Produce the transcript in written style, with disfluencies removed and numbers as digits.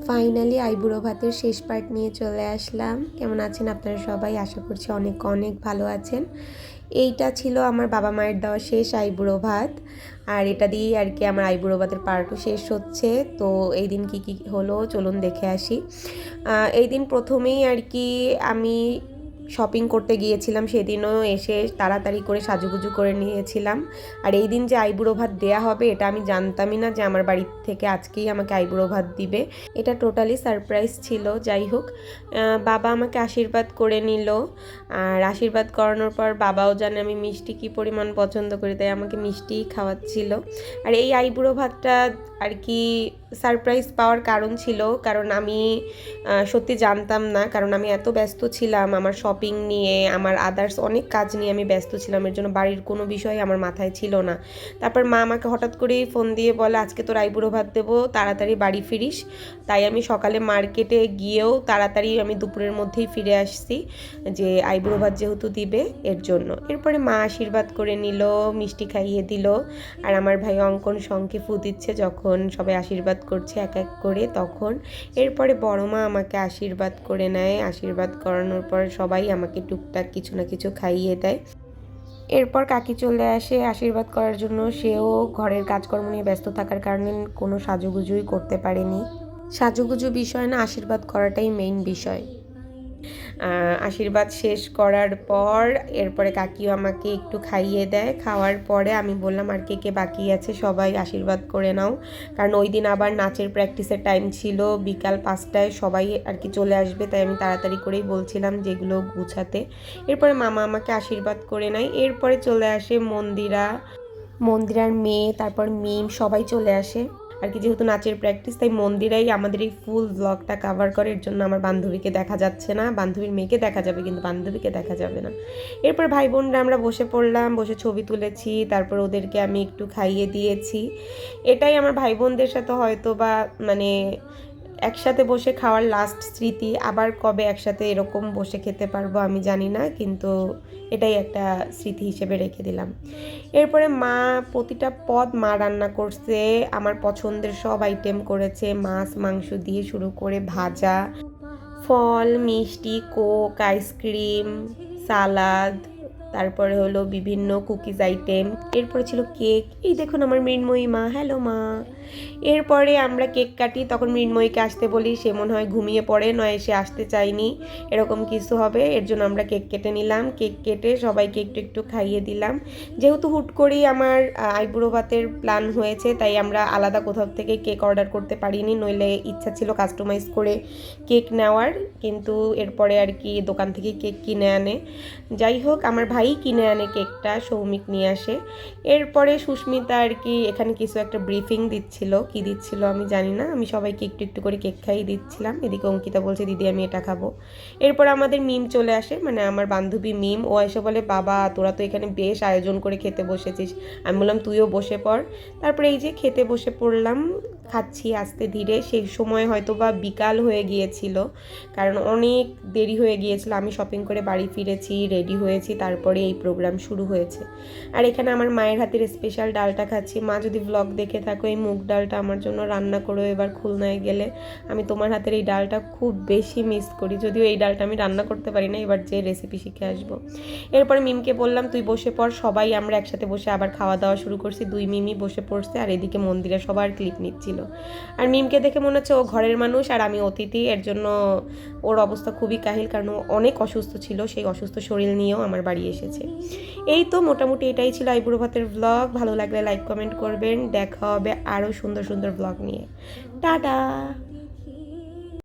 Finally আইবুড়ো ভাতের শেষ পার্ট নিয়ে চলে আসলাম। কেমন আছেন আপনারা সবাই? আশা করছি অনেক অনেক ভালো আছেন। এইটা ছিল আমার বাবা মায়ের দেওয়া শেষ আইবুড়ো ভাত, আর এটা দিয়েই আর কি আমার আইবুড়ো ভাতের পার্টও শেষ হচ্ছে। তো এই দিন কী কী হলো চলুন দেখে আসি। এই দিন প্রথমেই আর কি আমি শপিং করতে গিয়েছিলাম, সেদিনও এসে তাড়াতাড়ি করে সাজুগুজু করে নিয়েছিলাম। আর এই দিন যে আইবুড়ো ভাত দেয়া হবে এটা আমি জানতামই না যে আমার বাড়ি থেকে আজকেই আমাকে আইবুড়ো ভাত দিবে। এটা টোটালি সারপ্রাইজ ছিল। যাই হোক, বাবা আমাকে আশীর্বাদ করে নিল, আর আশীর্বাদ করানোর পর বাবাও জানে আমি মিষ্টি কী পরিমাণ পছন্দ করি, তাই আমাকে মিষ্টিই খাওয়াচ্ছিল। আর এই আইবুড়ো ভাতটা আর কি সারপ্রাইজ পাওয়ার কারণ ছিল, কারণ আমি সত্যি জানতাম না, কারণ আমি এত ব্যস্ত ছিলাম আমার শপিং নিয়ে, আমার আদার্স অনেক কাজ নিয়ে আমি ব্যস্ত ছিলাম। এর জন্য বাড়ির কোনো বিষয় আমার মাথায় ছিল না। তারপর মা আমাকে হঠাৎ করেই ফোন দিয়ে বলে আজকে তোর আইবুড়ো ভাত দেবো, তাড়াতাড়ি বাড়ি ফিরিস। তাই আমি সকালে মার্কেটে গিয়েও তাড়াতাড়ি আমি দুপুরের মধ্যেই ফিরে আসছি, যে আইবুড়ো ভাত যেহেতু দিবে এর জন্য। এরপরে মা আশীর্বাদ করে নিল, মিষ্টি খাইয়ে দিল, আর আমার ভাই অঙ্কন শঙ্কে ফু দিচ্ছে যখন সবাই আশীর্বাদ করছে এক এক করে তখন। এরপরে বড় মা আমাকে আশীর্বাদ করে নেয়, আশীর্বাদ করানোর পর সবাই আমাকে টুকটাক কিছু না কিছু খাইয়ে দেয়। এরপর কাকি চলে আসে আশীর্বাদ করার জন্য। সেও ঘরের কাজকর্ম নিয়ে ব্যস্ত থাকার কারণে কোনো সাজুগুজুই করতে পারেনি। সাজুগুজু বিষয় না, আশীর্বাদ করাটাই মেইন বিষয়। আশীর্বাদ শেষ করার পর এরপরে কাকিও আমাকে একটু খাইয়ে দেয়। খাওয়ার পরে আমি বললাম আর কে কে বাকি আছে সবাই আশীর্বাদ করে নাও, কারণ ওই দিন আবার নাচের প্র্যাকটিসের টাইম ছিল, বিকাল 5টায় সবাই আর কি চলে আসবে, তাই আমি তাড়াতাড়ি করেই বলছিলাম যেগুলো গুছাতে। এরপরে মামা আমাকে আশীর্বাদ করে নেয়। এরপরে চলে আসে মন্দিরার মেয়ে, তারপর মিম, সবাই চলে আসে আর কি। যেহেতু নাচের প্র্যাকটিস তাই মন্দিরাই আমাদের এই ফুল ব্লগটা কাভার করে, এর জন্য আমার বান্ধবীকে দেখা যাচ্ছে না। বান্ধবীর মেয়েকে দেখা যাবে কিন্তু বান্ধবীকে দেখা যাবে না। এরপর ভাই বোনরা আমরা বসে পড়লাম, বসে ছবি তুলেছি, তারপর ওদেরকে আমি একটু খাইয়ে দিয়েছি। এটাই আমার ভাই বোনদের সাথে হয়তো বা মানে একসাথে বসে খাওয়ার লাস্ট স্মৃতি। আবার কবে একসাথে এরকম বসে খেতে পারবো আমি জানি না, কিন্তু এটাই একটা স্মৃতি হিসেবে রেখে দিলাম। এরপরে মা প্রতিটা পদ মা রান্না করছে, আমার পছন্দের সব আইটেম করেছে, মাছ মাংস দিয়ে শুরু করে ভাজা, ফল, মিষ্টি, কোক, আইসক্রিম, সালাদ, তারপরে হলো বিভিন্ন কুকিজ আইটেম। এরপরে ছিল কেক। এই দেখুন আমার মৃন্ময়ী মা, হ্যালো মা। এরপরে আমরা কেক কাটি, তখন মৃন্ময়ীকে আসতে বলি, সে মনে হয় ঘুমিয়ে পড়ে, নয় সে আসতে চায়নি, এরকম কিছু হবে। এর জন্য আমরা কেক কেটে নিলাম। কেক কেটে সবাইকে একটু একটু খাইয়ে দিলাম। যেহেতু হুট করেই আমার আইবুড়ো ভাতের প্ল্যান হয়েছে, তাই আমরা আলাদা কোথাও থেকে কেক অর্ডার করতে পারিনি, নইলে ইচ্ছা ছিল কাস্টমাইজ করে কেক নেওয়ার, কিন্তু এরপরে আর কি দোকান থেকে কেক কিনে আনে। যাই হোক, আমার ভাই কিনে আনে কেকটা, সৌমিক নিয়ে আসে। এরপরে সুস্মিতা আর কি এখানে কিছু একটা ব্রিফিং দিচ্ছিল, কি দিচ্ছিল আমি জানি না। আমি সবাইকে একটু একটু করে কেক খাইয়ে দিচ্ছিলাম। এদিকে অঙ্কিতা বলছে দিদি আমি এটা খাবো। এরপর আমাদের মিম চলে আসে, মানে আমার বান্ধবী মিম। ও এসে বলে বাবা তোরা তো এখানে বেশ আয়োজন করে খেতে বসেছিস। আমি বললাম তুইও বসে পড়। তারপরে এই যে খেতে বসে পড়লাম, খাচ্ছি আস্তে ধীরে। সেই সময় হয়তো বা বিকাল হয়ে গিয়েছিল, কারণ অনেক দেরি হয়ে গিয়েছিল। আমি শপিং করে বাড়ি ফিরেছি, রেডি হয়েছি, তারপরে এই প্রোগ্রাম শুরু হয়েছে। আর এখানে আমার মায়ের হাতের স্পেশাল ডালটা খাচ্ছি। মা যদি ব্লগ দেখে থাকো, এই মুগ ডালটা আমার জন্য রান্না করো এবার খুলনায় গেলে। আমি তোমার হাতের এই ডালটা খুব বেশি মিস করি, যদিও এই ডালটা আমি রান্না করতে পারি না, এবার যে রেসিপি শিখে আসবো। এরপরে মিমকে বললাম তুই বসে পড়। সবাই আমরা একসাথে বসে আবার খাওয়া দাওয়া শুরু করছি। দুই মিমই বসে পড়ছে, আর এদিকে মন্দিরে সবার ক্লিপ নিচ্ছিল। আর মিমকে দেখে মনে হচ্ছে ও ঘরের মানুষ আর আমি অতিথি, এর জন্য ওর অবস্থা খুবই কাহিল, কারণ ও অনেক অসুস্থ ছিল, সেই অসুস্থ শরীর নিয়েও আমার বাড়ি এসেছে। এই তো মোটামুটি এটাই ছিল আইবুড়ো ভাতের ব্লগ। ভালো লাগলে লাইক কমেন্ট করবেন। দেখা হবে আরও সুন্দর সুন্দর ব্লগ নিয়ে। টাটা।